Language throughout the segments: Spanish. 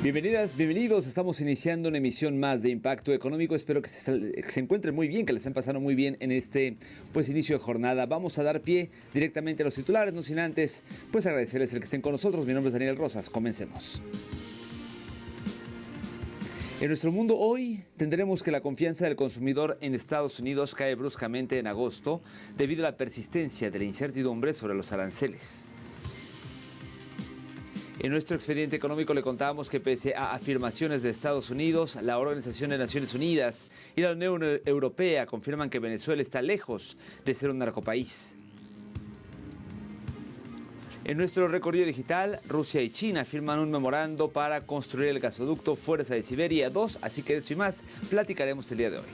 Bienvenidas, bienvenidos. Estamos iniciando una emisión más de Impacto Económico. Espero que se encuentren muy bien, que les estén pasando muy bien en este inicio de jornada. Vamos a dar pie directamente a los titulares, no sin antes agradecerles el que estén con nosotros. Mi nombre es Daniel Rosas. Comencemos. En nuestro mundo hoy tendremos que la confianza del consumidor en Estados Unidos cae bruscamente en agosto debido a la persistencia de la incertidumbre sobre los aranceles. En nuestro expediente económico le contábamos que pese a afirmaciones de Estados Unidos, la Organización de Naciones Unidas y la Unión Europea confirman que Venezuela está lejos de ser un narcopaís. En nuestro recorrido digital, Rusia y China firman un memorando para construir el gasoducto Fuerza de Siberia 2, así que de eso y más platicaremos el día de hoy.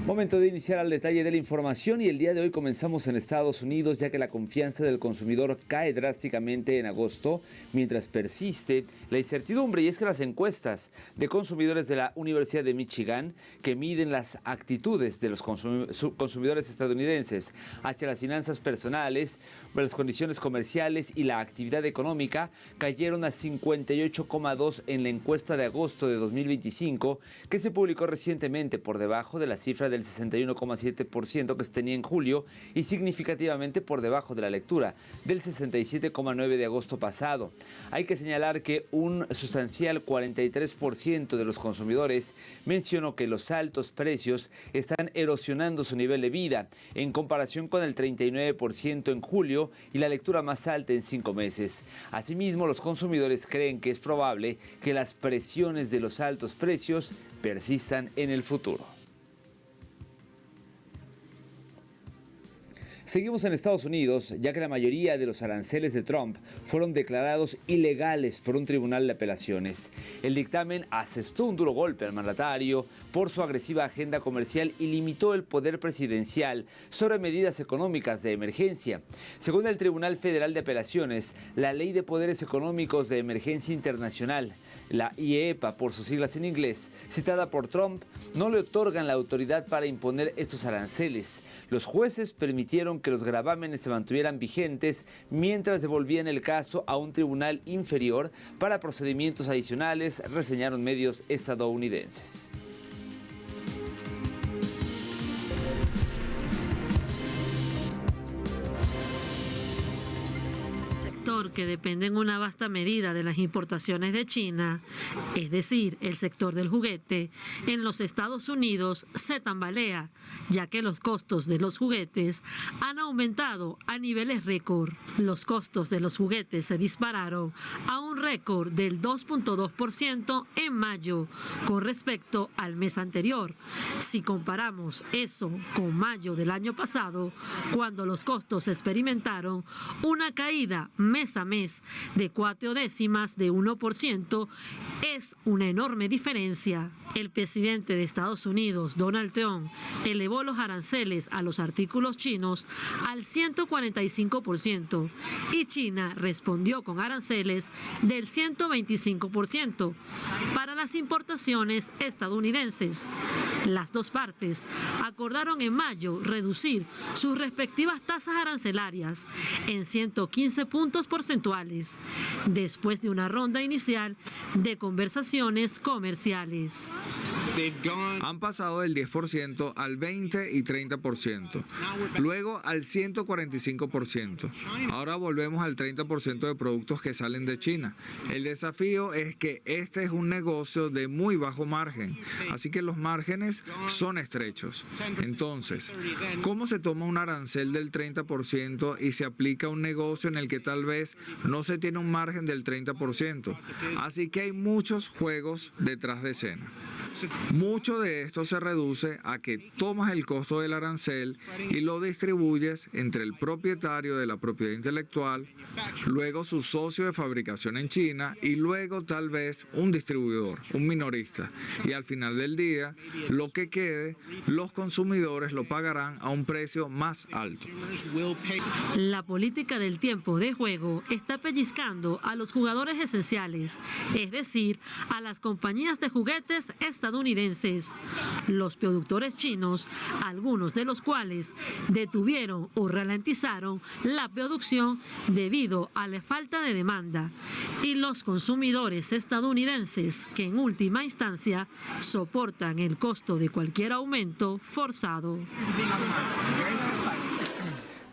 Momento de iniciar al detalle de la información y el día de hoy comenzamos en Estados Unidos, ya que la confianza del consumidor cae drásticamente en agosto mientras persiste la incertidumbre, y es que las encuestas de consumidores de la Universidad de Michigan que miden las actitudes de los consumidores estadounidenses hacia las finanzas personales, las condiciones comerciales y la actividad económica cayeron a 58,2 en la encuesta de agosto de 2025 que se publicó recientemente, por debajo de la cifra del 61,7% que se tenía en julio y significativamente por debajo de la lectura del 67,9% de agosto pasado. Hay que señalar que un sustancial 43% de los consumidores mencionó que los altos precios están erosionando su nivel de vida, en comparación con el 39% en julio y la lectura más alta en 5 meses. Asimismo, los consumidores creen que es probable que las presiones de los altos precios persistan en el futuro. Seguimos en Estados Unidos, ya que la mayoría de los aranceles de Trump fueron declarados ilegales por un tribunal de apelaciones. El dictamen asestó un duro golpe al mandatario por su agresiva agenda comercial y limitó el poder presidencial sobre medidas económicas de emergencia. Según el Tribunal Federal de Apelaciones, la Ley de Poderes Económicos de Emergencia Internacional, la IEEPA por sus siglas en inglés, citada por Trump, no le otorgan la autoridad para imponer estos aranceles. Los jueces permitieron que los gravámenes se mantuvieran vigentes mientras devolvían el caso a un tribunal inferior para procedimientos adicionales, reseñaron medios estadounidenses. Que depende en una vasta medida de las importaciones de China, es decir, el sector del juguete, en los Estados Unidos se tambalea, ya que los costos de los juguetes han aumentado a niveles récord. Los costos de los juguetes se dispararon a un récord del 2,2% en mayo con respecto al mes anterior. Si comparamos eso con mayo del año pasado, cuando los costos experimentaron una caída mes a mes de 0,4%, es una enorme diferencia. El presidente de Estados Unidos, Donald Trump, elevó los aranceles a los artículos chinos al 145% y China respondió con aranceles del 125% para las importaciones estadounidenses. Las dos partes acordaron en mayo reducir sus respectivas tasas arancelarias en 115 puntos porcentuales, después de una ronda inicial de conversaciones comerciales. Han pasado del 10% al 20 y 30%, luego al 145%. Ahora volvemos al 30% de productos que salen de China. El desafío es que este es un negocio de muy bajo margen, así que los márgenes son estrechos. Entonces, ¿cómo se toma un arancel del 30% y se aplica a un negocio en el que tal vez no se tiene un margen del 30%? Así que hay muchos juegos detrás de escena. Mucho de esto se reduce a que tomas el costo del arancel y lo distribuyes entre el propietario de la propiedad intelectual, luego su socio de fabricación en China y luego tal vez un distribuidor, un minorista. Y al final del día, lo que quede, los consumidores lo pagarán a un precio más alto. La política del tiempo de juego está pellizcando a los jugadores esenciales, es decir, a las compañías de juguetes estadounidenses. estadounidenses. Los productores chinos, algunos de los cuales detuvieron o ralentizaron la producción debido a la falta de demanda, y los consumidores estadounidenses, que en última instancia soportan el costo de cualquier aumento forzado.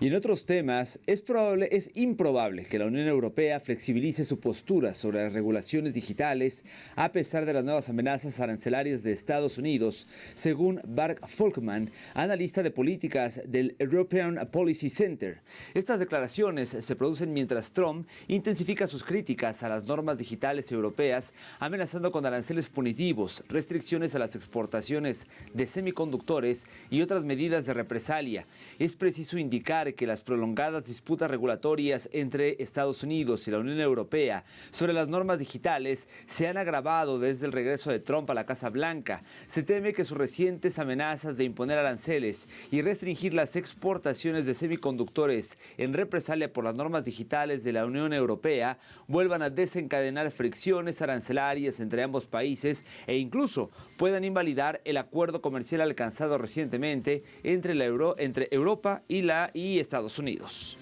Y en otros temas, es improbable que la Unión Europea flexibilice su postura sobre las regulaciones digitales a pesar de las nuevas amenazas arancelarias de Estados Unidos, según Bart Volkmann, analista de políticas del European Policy Center. Estas declaraciones se producen mientras Trump intensifica sus críticas a las normas digitales europeas, amenazando con aranceles punitivos, restricciones a las exportaciones de semiconductores y otras medidas de represalia. Es preciso indicar que las prolongadas disputas regulatorias entre Estados Unidos y la Unión Europea sobre las normas digitales se han agravado desde el regreso de Trump a la Casa Blanca. Se teme que sus recientes amenazas de imponer aranceles y restringir las exportaciones de semiconductores en represalia por las normas digitales de la Unión Europea vuelvan a desencadenar fricciones arancelarias entre ambos países e incluso puedan invalidar el acuerdo comercial alcanzado recientemente entre Europa y Estados Unidos.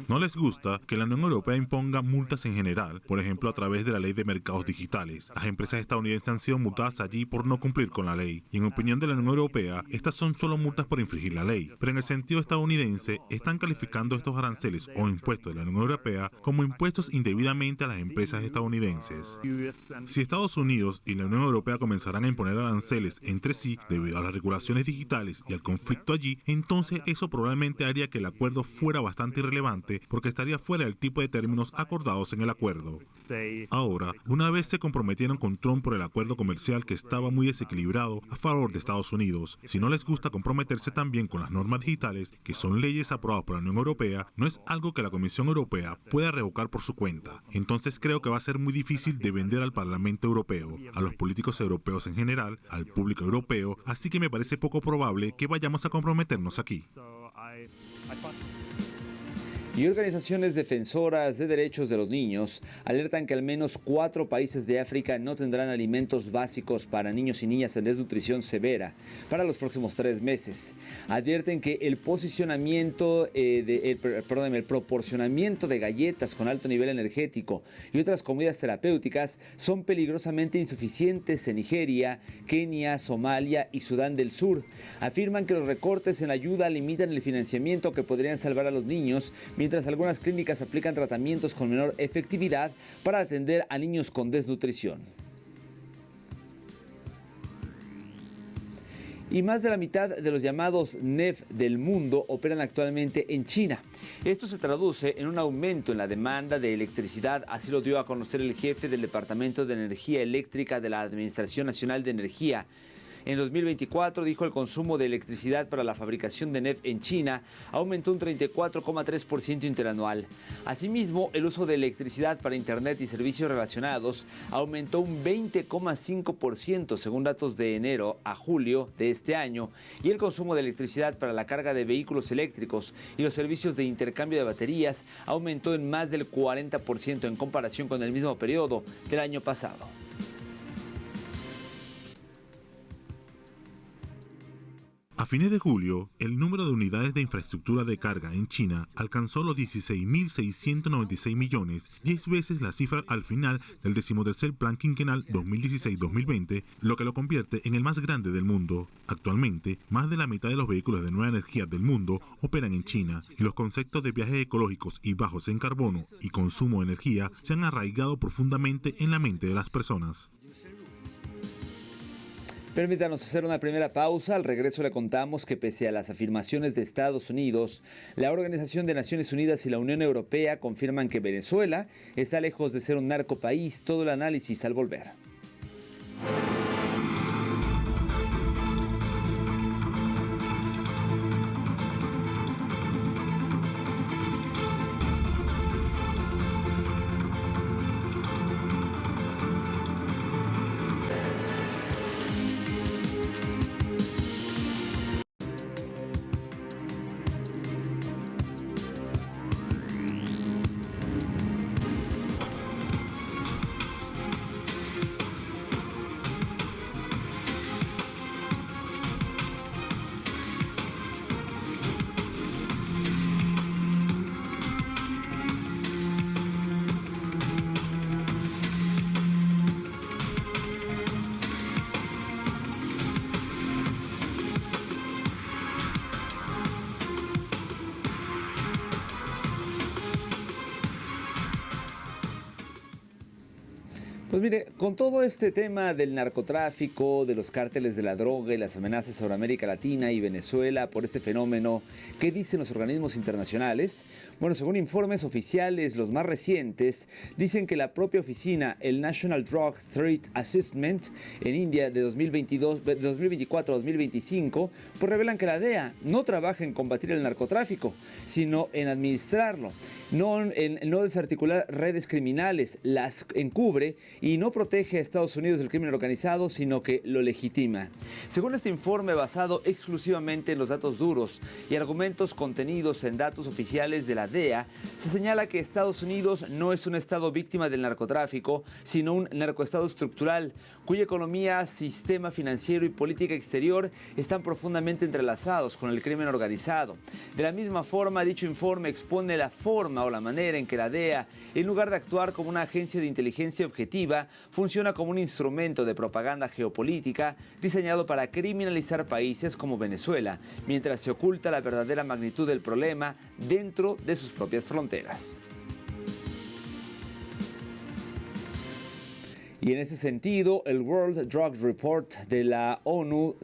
No les gusta que la Unión Europea imponga multas en general, por ejemplo a través de la ley de mercados digitales. Las empresas estadounidenses han sido multadas allí por no cumplir con la ley. Y en opinión de la Unión Europea, estas son solo multas por infringir la ley. Pero en el sentido estadounidense, están calificando estos aranceles o impuestos de la Unión Europea como impuestos indebidamente a las empresas estadounidenses. Si Estados Unidos y la Unión Europea comenzarán a imponer aranceles entre sí debido a las regulaciones digitales y al conflicto allí, entonces eso probablemente haría que el acuerdo fuera bastante irrelevante porque estaría fuera del tipo de términos acordados en el acuerdo. Ahora, una vez se comprometieron con Trump por el acuerdo comercial que estaba muy desequilibrado a favor de Estados Unidos, si no les gusta comprometerse también con las normas digitales, que son leyes aprobadas por la Unión Europea, no es algo que la Comisión Europea pueda revocar por su cuenta. Entonces creo que va a ser muy difícil de vender al Parlamento Europeo, a los políticos europeos en general, al público europeo, así que me parece poco probable que vayamos a comprometernos aquí. Y organizaciones defensoras de derechos de los niños alertan que al menos 4 países de África no tendrán alimentos básicos para niños y niñas en desnutrición severa para los próximos 3 meses. Advierten que el proporcionamiento de galletas con alto nivel energético y otras comidas terapéuticas son peligrosamente insuficientes en Nigeria, Kenia, Somalia y Sudán del Sur. Afirman que los recortes en la ayuda limitan el financiamiento que podrían salvar a los niños, mientras algunas clínicas aplican tratamientos con menor efectividad para atender a niños con desnutrición. Y más de la mitad de los llamados NEF del mundo operan actualmente en China. Esto se traduce en un aumento en la demanda de electricidad, así lo dio a conocer el jefe del Departamento de Energía Eléctrica de la Administración Nacional de Energía. En 2024, dijo, el consumo de electricidad para la fabricación de NEF en China aumentó un 34,3% interanual. Asimismo, el uso de electricidad para Internet y servicios relacionados aumentó un 20,5% según datos de enero a julio de este año, y el consumo de electricidad para la carga de vehículos eléctricos y los servicios de intercambio de baterías aumentó en más del 40% en comparación con el mismo periodo del año pasado. A fines de julio, el número de unidades de infraestructura de carga en China alcanzó los 16.696 millones, 10 veces la cifra al final del 13º Plan Quinquenal 2016-2020, lo que lo convierte en el más grande del mundo. Actualmente, más de la mitad de los vehículos de nueva energía del mundo operan en China, y los conceptos de viajes ecológicos y bajos en carbono y consumo de energía se han arraigado profundamente en la mente de las personas. Permítanos hacer una primera pausa. Al regreso le contamos que pese a las afirmaciones de Estados Unidos, la Organización de Naciones Unidas y la Unión Europea confirman que Venezuela está lejos de ser un narcopaís. Todo el análisis al volver. Pues mire, con todo este tema del narcotráfico, de los cárteles de la droga y las amenazas sobre América Latina y Venezuela por este fenómeno, ¿qué dicen los organismos internacionales? Bueno, según informes oficiales, los más recientes, dicen que la propia oficina, el National Drug Threat Assessment en India de 2024 a 2025, pues revelan que la DEA no trabaja en combatir el narcotráfico, sino en administrarlo, no desarticular redes criminales, las encubre y no protege a Estados Unidos del crimen organizado, sino que lo legitima. Según este informe basado exclusivamente en los datos duros y argumentos contenidos en datos oficiales de la DEA, se señala que Estados Unidos no es un estado víctima del narcotráfico, sino un narcoestado estructural, cuya economía, sistema financiero y política exterior están profundamente entrelazados con el crimen organizado. De la misma forma, dicho informe expone la forma o la manera en que la DEA, en lugar de actuar como una agencia de inteligencia objetiva, funciona como un instrumento de propaganda geopolítica diseñado para criminalizar países como Venezuela, mientras se oculta la verdadera magnitud del problema dentro de sus propias fronteras. Y en ese sentido, el World Drug Report de la ONU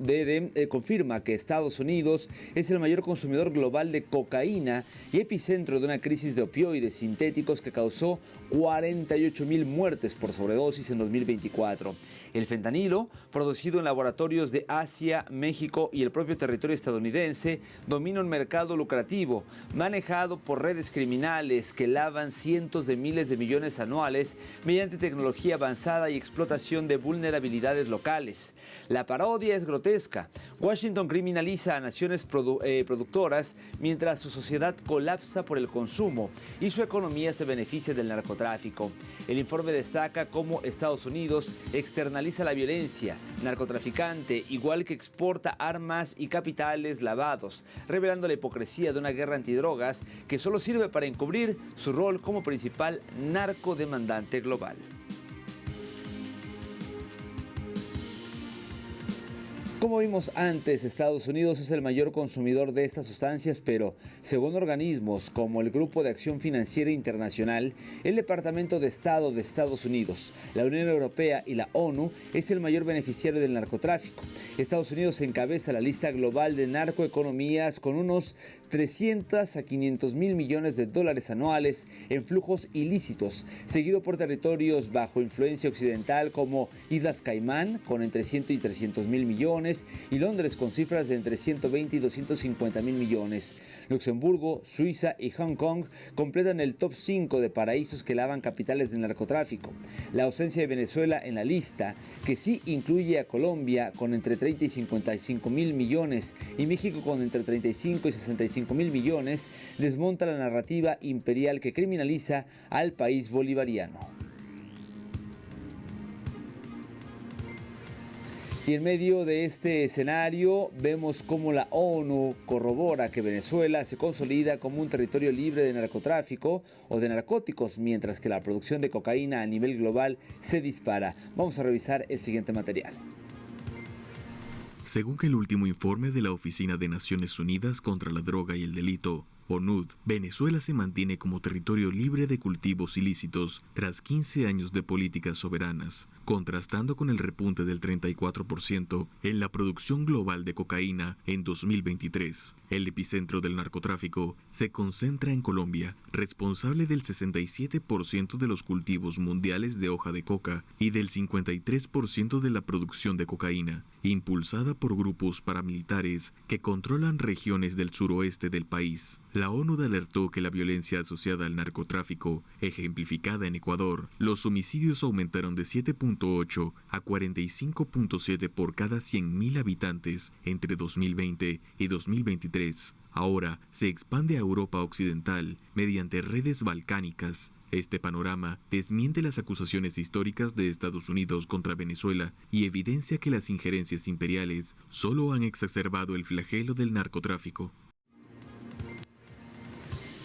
confirma que Estados Unidos es el mayor consumidor global de cocaína y epicentro de una crisis de opioides sintéticos que causó 48,000 muertes por sobredosis en 2024. El fentanilo, producido en laboratorios de Asia, México y el propio territorio estadounidense, domina un mercado lucrativo, manejado por redes criminales que lavan cientos de miles de millones anuales mediante tecnología avanzada y explotación de vulnerabilidades locales. La parodia es grotesca. Washington criminaliza a naciones productoras mientras su sociedad colapsa por el consumo y su economía se beneficia del narcotráfico. El informe destaca cómo Estados Unidos externaliza la violencia narcotraficante, igual que exporta armas y capitales lavados, revelando la hipocresía de una guerra antidrogas que solo sirve para encubrir su rol como principal narcodemandante global. Como vimos antes, Estados Unidos es el mayor consumidor de estas sustancias, pero según organismos como el Grupo de Acción Financiera Internacional, el Departamento de Estado de Estados Unidos, la Unión Europea y la ONU es el mayor beneficiario del narcotráfico. Estados Unidos encabeza la lista global de narcoeconomías con unos 300 a 500 mil millones de dólares anuales en flujos ilícitos, seguido por territorios bajo influencia occidental como Islas Caimán con entre 100 y 300 mil millones y Londres con cifras de entre 120 y 250 mil millones. Luxemburgo, Suiza y Hong Kong completan el top 5 de paraísos que lavan capitales del narcotráfico. La ausencia de Venezuela en la lista, que sí incluye a Colombia con entre 30 y 55 mil millones y México con entre 35 y 65 mil millones, desmonta la narrativa imperial que criminaliza al país bolivariano. Y en medio de este escenario vemos cómo la ONU corrobora que Venezuela se consolida como un territorio libre de narcotráfico o de narcóticos, mientras que la producción de cocaína a nivel global se dispara. Vamos a revisar el siguiente material. Según el último informe de la Oficina de Naciones Unidas contra la Droga y el Delito, ONUD, Venezuela se mantiene como territorio libre de cultivos ilícitos tras 15 años de políticas soberanas, contrastando con el repunte del 34% en la producción global de cocaína en 2023. El epicentro del narcotráfico se concentra en Colombia, responsable del 67% de los cultivos mundiales de hoja de coca y del 53% de la producción de cocaína, impulsada por grupos paramilitares que controlan regiones del suroeste del país. La ONU alertó que la violencia asociada al narcotráfico, ejemplificada en Ecuador, los homicidios aumentaron de 7.8 a 45.7 por cada 100.000 habitantes entre 2020 y 2023. Ahora se expande a Europa Occidental mediante redes balcánicas. Este panorama desmiente las acusaciones históricas de Estados Unidos contra Venezuela y evidencia que las injerencias imperiales solo han exacerbado el flagelo del narcotráfico.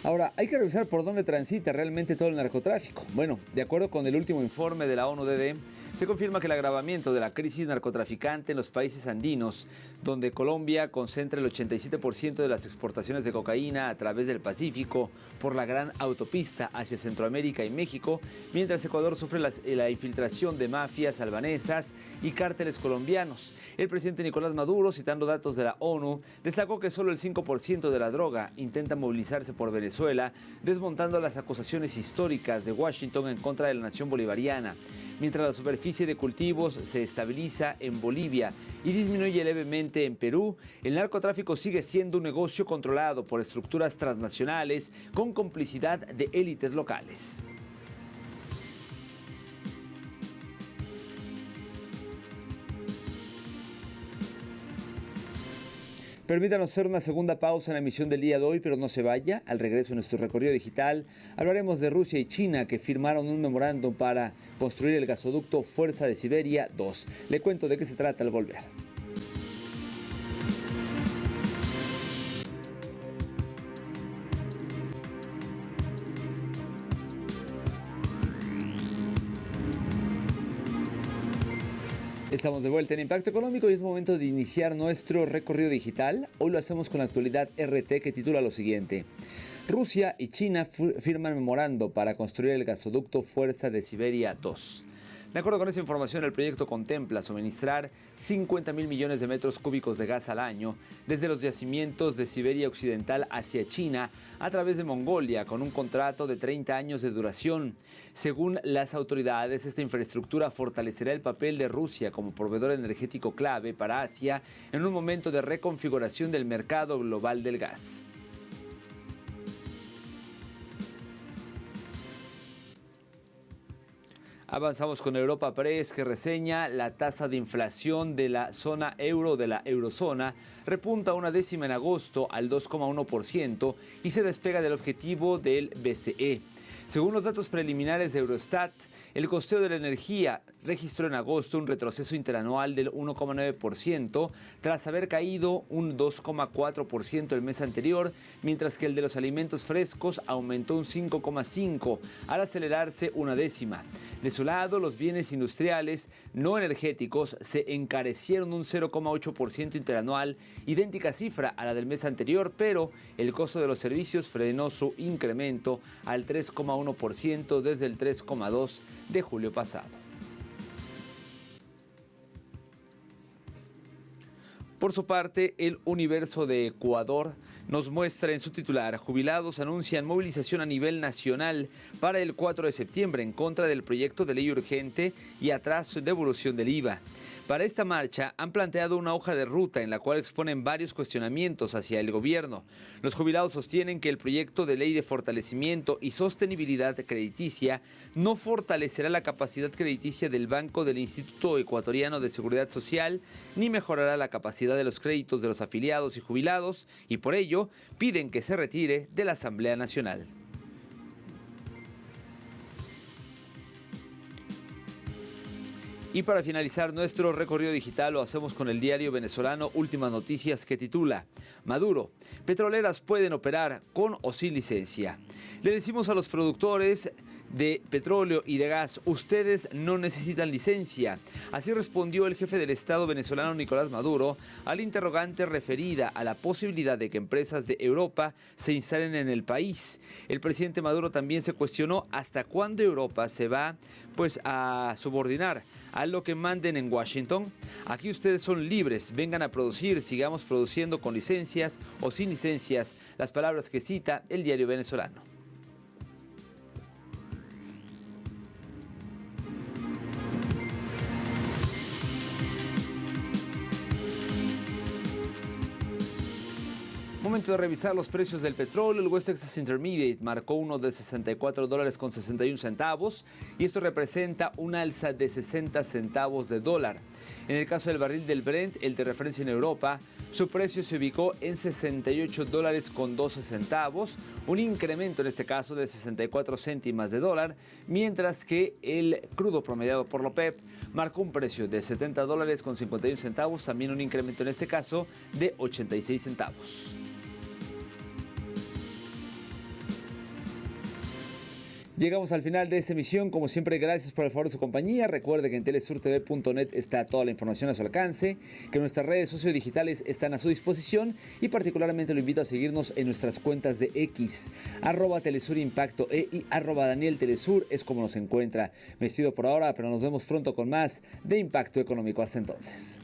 Ahora, hay que revisar por dónde transita realmente todo el narcotráfico. Bueno, de acuerdo con el último informe de la ONU-DD, Se confirma que el agravamiento de la crisis narcotraficante en los países andinos, donde Colombia concentra el 87% de las exportaciones de cocaína a través del Pacífico por la gran autopista hacia Centroamérica y México, mientras Ecuador sufre la infiltración de mafias albanesas y cárteles colombianos. El presidente Nicolás Maduro, citando datos de la ONU, destacó que solo el 5% de la droga intenta movilizarse por Venezuela, desmontando las acusaciones históricas de Washington en contra de la nación bolivariana. Mientras la superficie de cultivos se estabiliza en Bolivia y disminuye levemente en Perú, el narcotráfico sigue siendo un negocio controlado por estructuras transnacionales con complicidad de élites locales. Permítanos hacer una segunda pausa en la emisión del día de hoy, pero no se vaya. Al regreso de nuestro recorrido digital, hablaremos de Rusia y China, que firmaron un memorándum para construir el gasoducto Fuerza de Siberia 2. Le cuento de qué se trata al volver. Estamos de vuelta en Impacto Económico y es momento de iniciar nuestro recorrido digital. Hoy lo hacemos con la actualidad RT, que titula lo siguiente: Rusia y China firman memorando para construir el gasoducto Fuerza de Siberia 2. De acuerdo con esa información, el proyecto contempla suministrar 50.000 millones de metros cúbicos de gas al año desde los yacimientos de Siberia Occidental hacia China a través de Mongolia, con un contrato de 30 años de duración. Según las autoridades, esta infraestructura fortalecerá el papel de Rusia como proveedor energético clave para Asia en un momento de reconfiguración del mercado global del gas. Avanzamos con Europa Press, que reseña la tasa de inflación de la zona euro, de la eurozona, repunta una décima en agosto al 2,1% y se despega del objetivo del BCE. Según los datos preliminares de Eurostat, el costeo de la energía registró en agosto un retroceso interanual del 1,9% tras haber caído un 2,4% el mes anterior, mientras que el de los alimentos frescos aumentó un 5,5% al acelerarse una décima. De su lado, los bienes industriales no energéticos se encarecieron un 0,8% interanual, idéntica cifra a la del mes anterior, pero el costo de los servicios frenó su incremento al 3,1% desde el 3,2% de julio pasado. Por su parte, el Universo de Ecuador nos muestra en su titular: jubilados anuncian movilización a nivel nacional para el 4 de septiembre en contra del proyecto de ley urgente y atraso en devolución del IVA. Para esta marcha han planteado una hoja de ruta en la cual exponen varios cuestionamientos hacia el gobierno. Los jubilados sostienen que el proyecto de ley de fortalecimiento y sostenibilidad crediticia no fortalecerá la capacidad crediticia del Banco del Instituto Ecuatoriano de Seguridad Social ni mejorará la capacidad de los créditos de los afiliados y jubilados, y por ello piden que se retire de la Asamblea Nacional. Y para finalizar nuestro recorrido digital lo hacemos con el diario venezolano Últimas Noticias, que titula: Maduro, petroleras pueden operar con o sin licencia. Le decimos a los productores de petróleo y de gas: ustedes no necesitan licencia. Así respondió el jefe del Estado venezolano Nicolás Maduro al interrogante referida a la posibilidad de que empresas de Europa se instalen en el país. El presidente Maduro también se cuestionó hasta cuándo Europa se va a subordinar a lo que manden en Washington. Aquí ustedes son libres, vengan a producir, sigamos produciendo con licencias o sin licencias, las palabras que cita el diario venezolano. Momento de revisar los precios del petróleo. El West Texas Intermediate marcó uno de $64.61 y esto representa un alza de 60 centavos de dólar. En el caso del barril del Brent, el de referencia en Europa, su precio se ubicó en $68.12, un incremento en este caso de 64 céntimos de dólar, mientras que el crudo promediado por la OPEP marcó un precio de $70.51, también un incremento en este caso de 86 centavos. Llegamos al final de esta emisión. Como siempre, gracias por el favor de su compañía. Recuerde que en telesurtv.net está toda la información a su alcance, que nuestras redes sociodigitales están a su disposición y particularmente lo invito a seguirnos en nuestras cuentas de X, @telesurimpacto y @DanielTelesur es como nos encuentra. Me despido por ahora, pero nos vemos pronto con más de Impacto Económico. Hasta entonces.